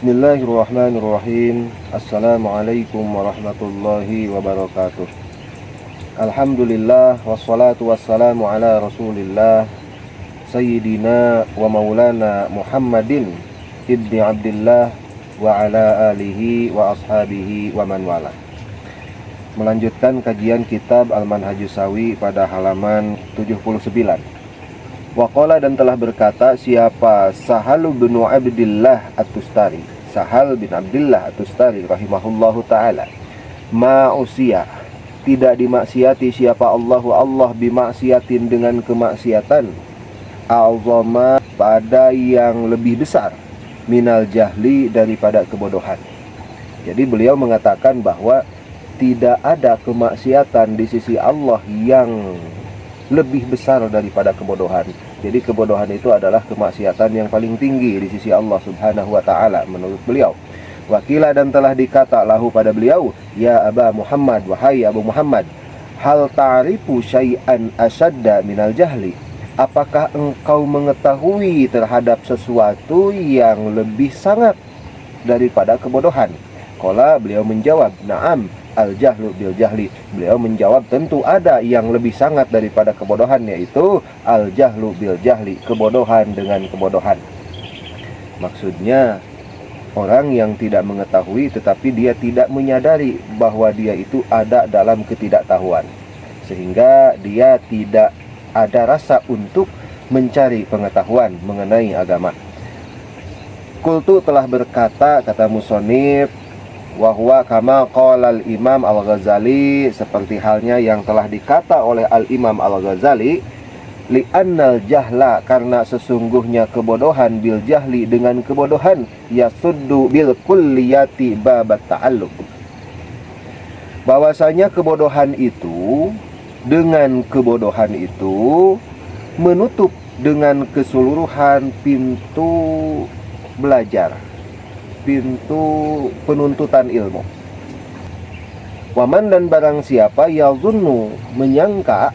Bismillahirrahmanirrahim. Assalamualaikum warahmatullahi wabarakatuh. Alhamdulillah wassalatu wassalamu ala Rasulillah Sayyidina wa maulana Muhammadin ibni Abdillah wa ala alihi wa ashabihi wa man wala. Melanjutkan kajian kitab Al-Manhajus Shawi pada halaman 79. Waqala, dan telah berkata siapa Sahal bin Abdillah At-Tustari, Sahal bin Abdillah At-Tustari rahimahullahu ta'ala, ma'usiyah, tidak dimaksiati siapa Allah bimaksiatin dengan kemaksiatan, a'zama, pada yang lebih besar, minal jahli, daripada kebodohan. Jadi beliau mengatakan bahwa tidak ada kemaksiatan di sisi Allah yang lebih besar daripada kebodohan. Jadi kebodohan itu adalah kemaksiatan yang paling tinggi di sisi Allah subhanahu wa ta'ala menurut beliau. Wakila, dan telah dikata lahu pada beliau, ya Aba Muhammad, wahai Abu Muhammad, hal ta'rifu syai'an asyadda minal jahli, apakah engkau mengetahui terhadap sesuatu yang lebih sangat daripada kebodohan? Qala, beliau menjawab, na'am, al-jahlu bil jahli. Beliau menjawab, tentu ada yang lebih sangat daripada kebodohan, yaitu al-jahlu bil jahli, kebodohan dengan kebodohan. Maksudnya orang yang tidak mengetahui tetapi dia tidak menyadari bahwa dia itu ada dalam ketidaktahuan, sehingga dia tidak ada rasa untuk mencari pengetahuan mengenai agama. Qultu, telah berkata, kata musonif, wahwa kama qala al-Imam Al-Ghazali, seperti halnya yang telah dikata oleh Al-Imam Al-Ghazali, li'annal jahla, karena sesungguhnya kebodohan, bil jahli, dengan kebodohan, yasuddu bil kulliyati babat ta'allum, bahwasanya kebodohan itu, dengan kebodohan itu menutup dengan keseluruhan pintu belajar, pintu penuntutan ilmu. Waman, dan barang siapa yazunnu, menyangka,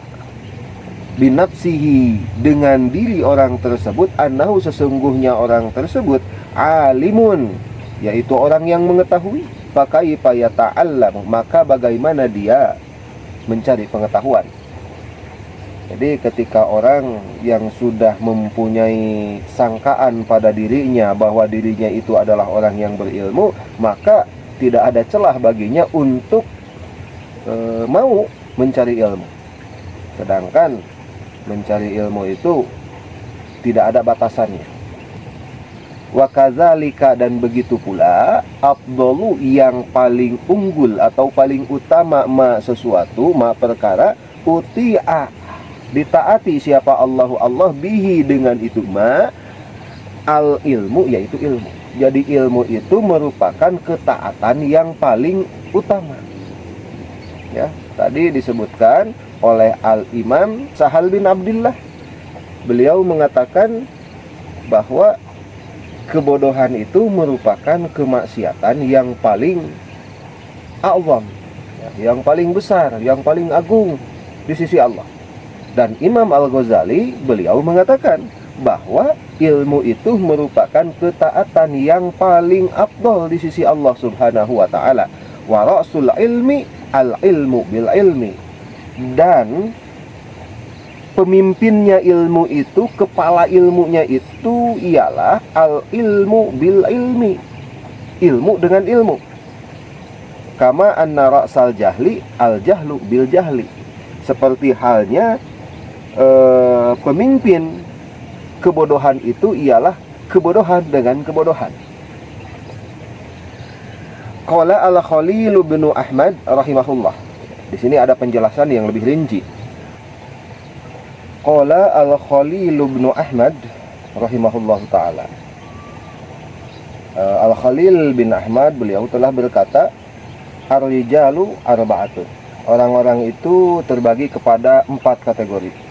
binafsihi, dengan diri orang tersebut, annahu, sesungguhnya orang tersebut, alimun, yaitu orang yang mengetahui, fakaifa yata'allam, maka bagaimana dia mencari pengetahuan. Jadi ketika orang yang sudah mempunyai sangkaan pada dirinya bahwa dirinya itu adalah orang yang berilmu, maka tidak ada celah baginya untuk mau mencari ilmu. Sedangkan mencari ilmu itu tidak ada batasannya. Wa kadzalika, dan begitu pula, afdalu, yang paling unggul atau paling utama, ma sesuatu, ma perkara, uti'a, ditaati siapa Allah bihi, dengan itu, ma al ilmu, yaitu ilmu. Jadi ilmu itu merupakan ketaatan yang paling utama. Ya, tadi disebutkan oleh Al-Imam Sahal bin Abdillah, beliau mengatakan bahwa kebodohan itu merupakan kemaksiatan yang paling a'zam, yang paling besar, yang paling agung di sisi Allah. Dan Imam Al-Ghazali, beliau mengatakan bahwa ilmu itu merupakan ketaatan yang paling afdal di sisi Allah subhanahu wa ta'ala. Wa ra'sul ilmi al-ilmu bil ilmi, dan pemimpinnya ilmu itu, kepala ilmunya itu ialah al-ilmu bil ilmi, ilmu dengan ilmu. Kama anna ra'sal jahli al-jahlu bil jahli, seperti halnya pemimpin kebodohan itu ialah kebodohan dengan kebodohan. Qala al-Khalil bin Ahmad rahimahullah. Di sini ada penjelasan yang lebih rinci. Qala al-Khalil bin Ahmad rahimahullah ta'ala. Al-Khalil bin Ahmad, beliau telah berkata, ar-rijalu arba'atun, orang-orang itu terbagi kepada 4 kategori.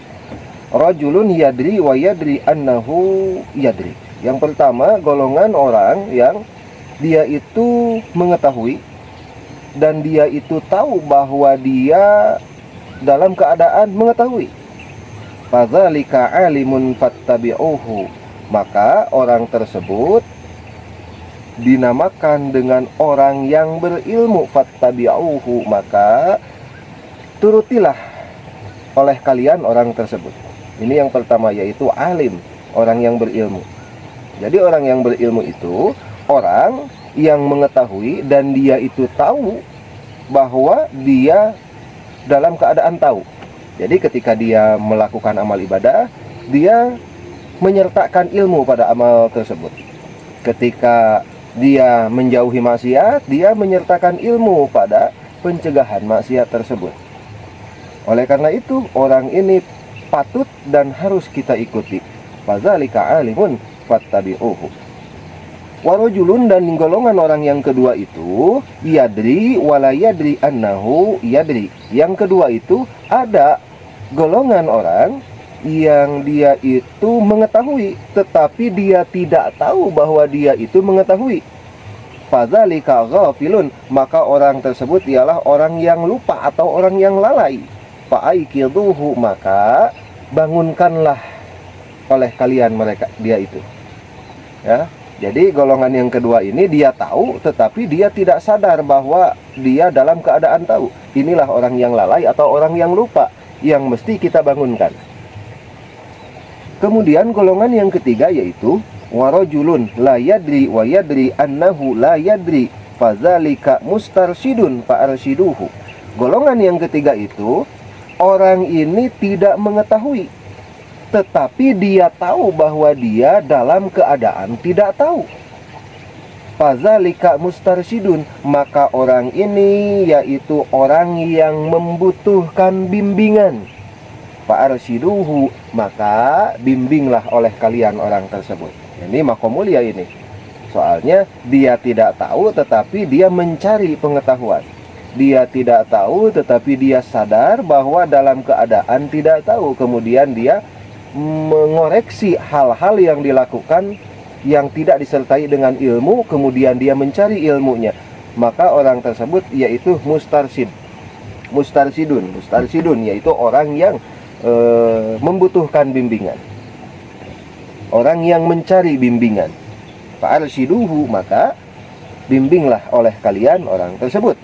Rajulun yadri wa yadri annahu yadri. Yang pertama, golongan orang yang dia itu mengetahui dan dia itu tahu bahwa dia dalam keadaan mengetahui. Fadzalika alimun fattabi'uhu, maka orang tersebut dinamakan dengan orang yang berilmu, fattabi'uhu, maka turutilah oleh kalian orang tersebut. Ini yang pertama, yaitu alim, orang yang berilmu. Jadi orang yang berilmu itu orang yang mengetahui dan dia itu tahu bahwa dia dalam keadaan tahu. Jadi ketika dia melakukan amal ibadah, dia menyertakan ilmu pada amal tersebut. Ketika dia menjauhi maksiat, dia menyertakan ilmu pada pencegahan maksiat tersebut. Oleh karena itu, orang ini patut dan harus kita ikuti. Fadzalika alimun fattabi'uhu. Warajulun, dan golongan orang yang kedua itu yadri wala yadri annahu yadri. Yang kedua itu ada golongan orang yang dia itu mengetahui tetapi dia tidak tahu bahwa dia itu mengetahui. Fadzalika ghafilun, maka orang tersebut ialah orang yang lupa atau orang yang lalai. Fa'aikiduhu, maka bangunkanlah oleh kalian dia itu. Ya, jadi golongan yang kedua ini dia tahu tetapi dia tidak sadar bahwa dia dalam keadaan tahu. Inilah orang yang lalai atau orang yang lupa yang mesti kita bangunkan. Kemudian golongan yang ketiga yaitu warajulun la yadri wa yadri annahu la yadri fadzalika mustarsyidun fa'arsyiduhu. Golongan yang ketiga itu orang ini tidak mengetahui tetapi dia tahu bahwa dia dalam keadaan tidak tahu. Fadzalika mustarsyidun, maka orang ini yaitu orang yang membutuhkan bimbingan. Fa'arsyiduhu, maka bimbinglah oleh kalian orang tersebut. Ini makom mulia ini. Soalnya dia tidak tahu tetapi dia mencari pengetahuan. Dia tidak tahu tetapi dia sadar bahwa dalam keadaan tidak tahu. Kemudian dia mengoreksi hal-hal yang dilakukan yang tidak disertai dengan ilmu, kemudian dia mencari ilmunya. Maka orang tersebut yaitu mustarsidun, yaitu orang yang membutuhkan bimbingan, orang yang mencari bimbingan. Fa'arsyiduhu, maka bimbinglah oleh kalian orang tersebut.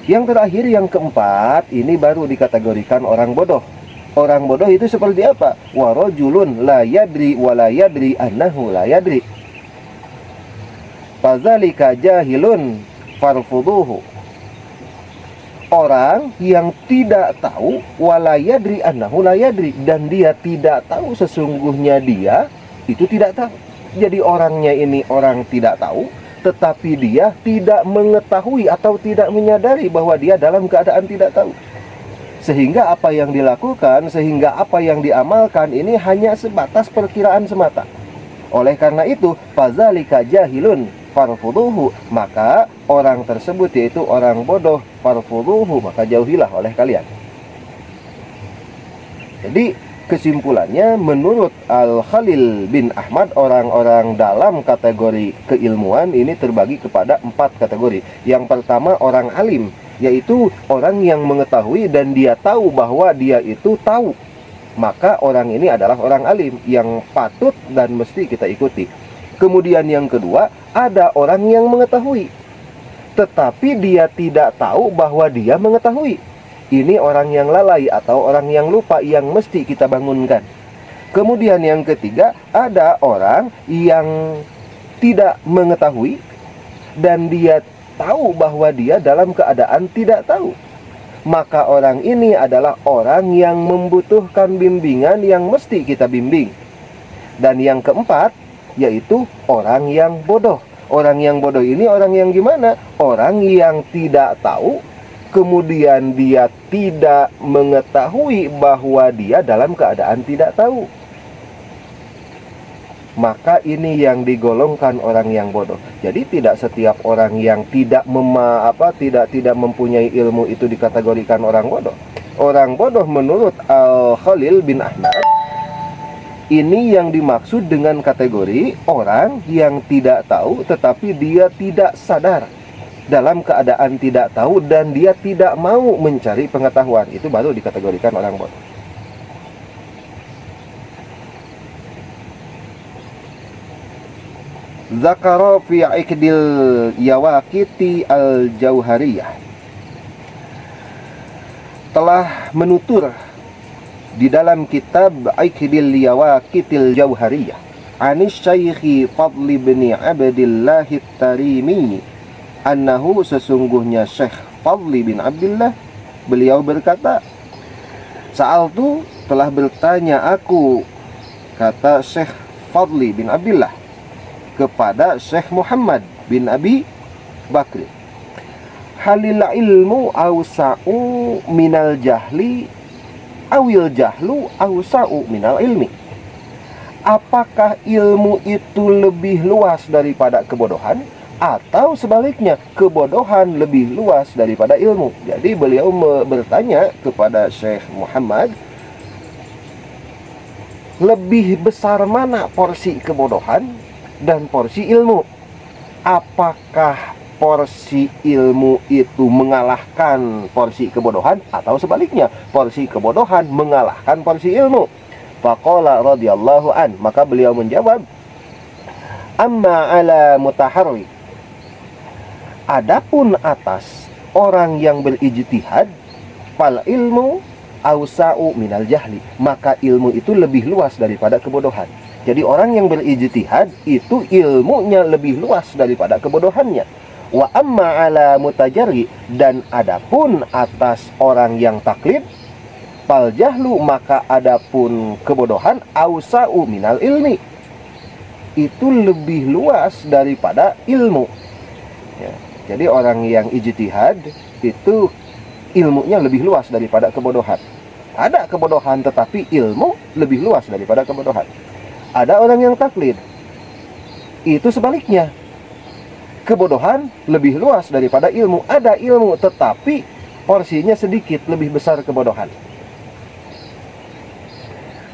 Yang terakhir, yang keempat, ini baru dikategorikan orang bodoh. Orang bodoh itu seperti apa? Warajulun la yadri wa la yadri annahu la yadri. Fadzalika jahilun farfuduhu. Orang yang tidak tahu wala yadri annahu la yadri, dan dia tidak tahu sesungguhnya dia itu tidak tahu. Jadi orangnya ini orang tidak tahu, tetapi dia tidak mengetahui atau tidak menyadari bahwa dia dalam keadaan tidak tahu. Sehingga apa yang dilakukan, sehingga apa yang diamalkan ini hanya sebatas perkiraan semata. Oleh karena itu, fadzalika jahilun farfuduhu, maka orang tersebut yaitu orang bodoh, farfuduhu, maka jauhilah oleh kalian. Jadi kesimpulannya, menurut Al-Khalil bin Ahmad, orang-orang dalam kategori keilmuan ini terbagi kepada 4 kategori. Yang pertama orang alim, yaitu orang yang mengetahui dan dia tahu bahwa dia itu tahu. Maka orang ini adalah orang alim yang patut dan mesti kita ikuti. Kemudian yang kedua, ada orang yang mengetahui tetapi dia tidak tahu bahwa dia mengetahui. Ini orang yang lalai atau orang yang lupa yang mesti kita bangunkan. Kemudian yang ketiga, ada orang yang tidak mengetahui dan dia tahu bahwa dia dalam keadaan tidak tahu. Maka orang ini adalah orang yang membutuhkan bimbingan yang mesti kita bimbing. Dan yang keempat, yaitu orang yang bodoh. Orang yang bodoh ini orang yang gimana? Orang yang tidak tahu, kemudian dia tidak mengetahui bahwa dia dalam keadaan tidak tahu. Maka ini yang digolongkan orang yang bodoh. Jadi tidak setiap orang yang tidak mempunyai ilmu itu dikategorikan orang bodoh. Orang bodoh menurut Al-Khalil bin Ahmad, ini yang dimaksud dengan kategori orang yang tidak tahu tetapi dia tidak sadar dalam keadaan tidak tahu dan dia tidak mau mencari pengetahuan. Itu baru dikategorikan orang bodoh. Zakara fi ikdil yawaqiti al-jauhariyah, telah menutur di dalam kitab Ikdil Yawaqitil Jauhariyah anis Syekhi Fadli bin Abdillah At-Tarimi annahu, sesungguhnya Syekh Fadli bin Abdillah, beliau berkata, Sa'altu, telah bertanya aku, kata Syekh Fadli bin Abdillah, kepada Syekh Muhammad bin Abi Bakri, halil ilmu awsa'u minal jahli awil jahlu awsa'u minal ilmi, apakah ilmu itu lebih luas daripada kebodohan, atau sebaliknya kebodohan lebih luas daripada ilmu? Jadi beliau bertanya kepada Syekh Muhammad, lebih besar mana porsi kebodohan dan porsi ilmu? Apakah porsi ilmu itu mengalahkan porsi kebodohan, atau sebaliknya porsi kebodohan mengalahkan porsi ilmu? Faqala radhiyallahu an, maka beliau menjawab, amma ala mutaharri, adapun atas orang yang berijtihad, fal ilmu awsa'u minal jahli, maka ilmu itu lebih luas daripada kebodohan. Jadi orang yang berijtihad itu ilmunya lebih luas daripada kebodohannya. Wa amma ala mutajarri, dan adapun atas orang yang taklid, fal jahlu, maka adapun kebodohan, awsa'u minal ilmi, itu lebih luas daripada ilmu. Ya, jadi orang yang ijtihad itu ilmunya lebih luas daripada kebodohan. Ada kebodohan tetapi ilmu lebih luas daripada kebodohan. Ada orang yang taklid, itu sebaliknya, kebodohan lebih luas daripada ilmu. Ada ilmu tetapi porsinya sedikit, lebih besar kebodohan.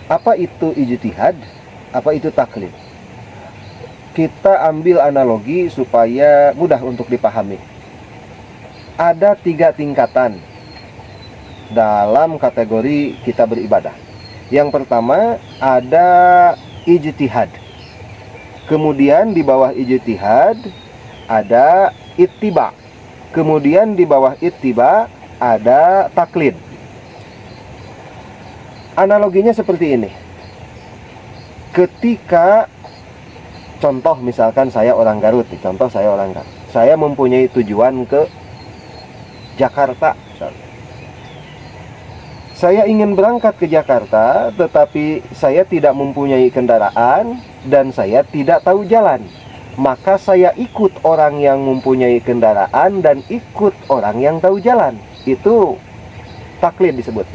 Apa itu ijtihad? Apa itu taklid? Kita ambil analogi supaya mudah untuk dipahami. Ada 3 tingkatan dalam kategori kita beribadah. Yang pertama ada ijtihad. Kemudian di bawah ijtihad ada ittiba. Kemudian di bawah ittiba ada taklid. Analoginya seperti ini. Ketika contoh misalkan saya orang Garut, saya mempunyai tujuan ke Jakarta. Saya ingin berangkat ke Jakarta, tetapi saya tidak mempunyai kendaraan dan saya tidak tahu jalan. Maka saya ikut orang yang mempunyai kendaraan dan ikut orang yang tahu jalan. Itu taklid disebut.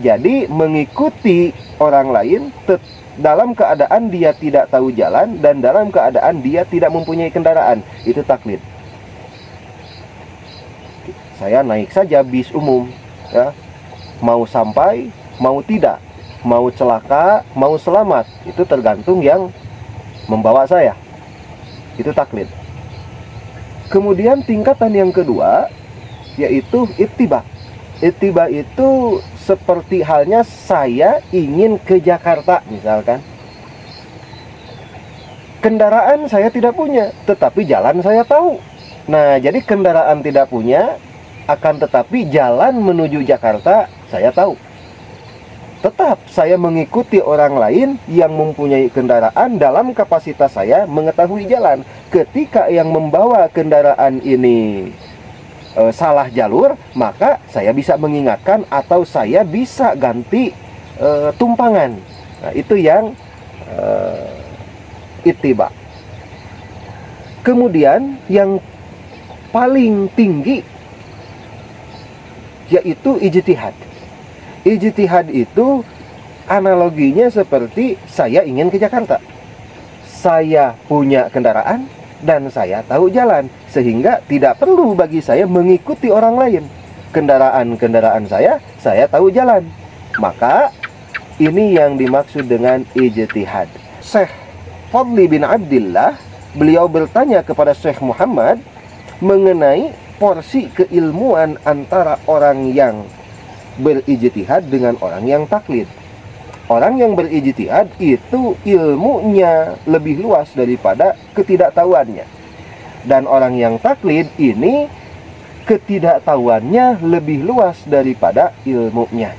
Jadi mengikuti orang lain dalam keadaan dia tidak tahu jalan dan dalam keadaan dia tidak mempunyai kendaraan, itu taklid. Saya naik saja bis umum, ya, mau sampai, mau tidak, mau celaka, mau selamat, itu tergantung yang membawa saya. Itu taklid. Kemudian tingkatan yang kedua yaitu ittiba. Ittiba itu seperti halnya saya ingin ke Jakarta misalkan. Kendaraan saya tidak punya, tetapi jalan saya tahu. Nah, jadi kendaraan tidak punya, akan tetapi jalan menuju Jakarta saya tahu. Tetap saya mengikuti orang lain yang mempunyai kendaraan dalam kapasitas saya mengetahui jalan. Ketika yang membawa kendaraan ini salah jalur, maka saya bisa mengingatkan atau saya bisa ganti tumpangan. Nah, itu yang ittiba. Kemudian yang paling tinggi yaitu ijtihad. Ijtihad itu analoginya seperti saya ingin ke Jakarta. Saya punya kendaraan dan saya tahu jalan, sehingga tidak perlu bagi saya mengikuti orang lain. Kendaraan-kendaraan saya tahu jalan. Maka ini yang dimaksud dengan ijtihad. Syekh Fadli bin Abdillah, beliau bertanya kepada Syekh Muhammad mengenai porsi keilmuan antara orang yang berijtihad dengan orang yang taklid. Orang yang berijtihad itu ilmunya lebih luas daripada ketidaktahuannya. Dan orang yang taklid ini ketidaktahuannya lebih luas daripada ilmunya.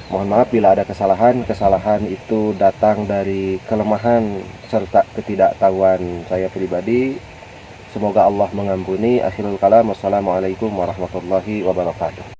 Mohon maaf bila ada kesalahan. Kesalahan itu datang dari kelemahan serta ketidaktahuan saya pribadi. Semoga Allah mengampuni. Akhirul kalam. Wassalamualaikum warahmatullahi wabarakatuh.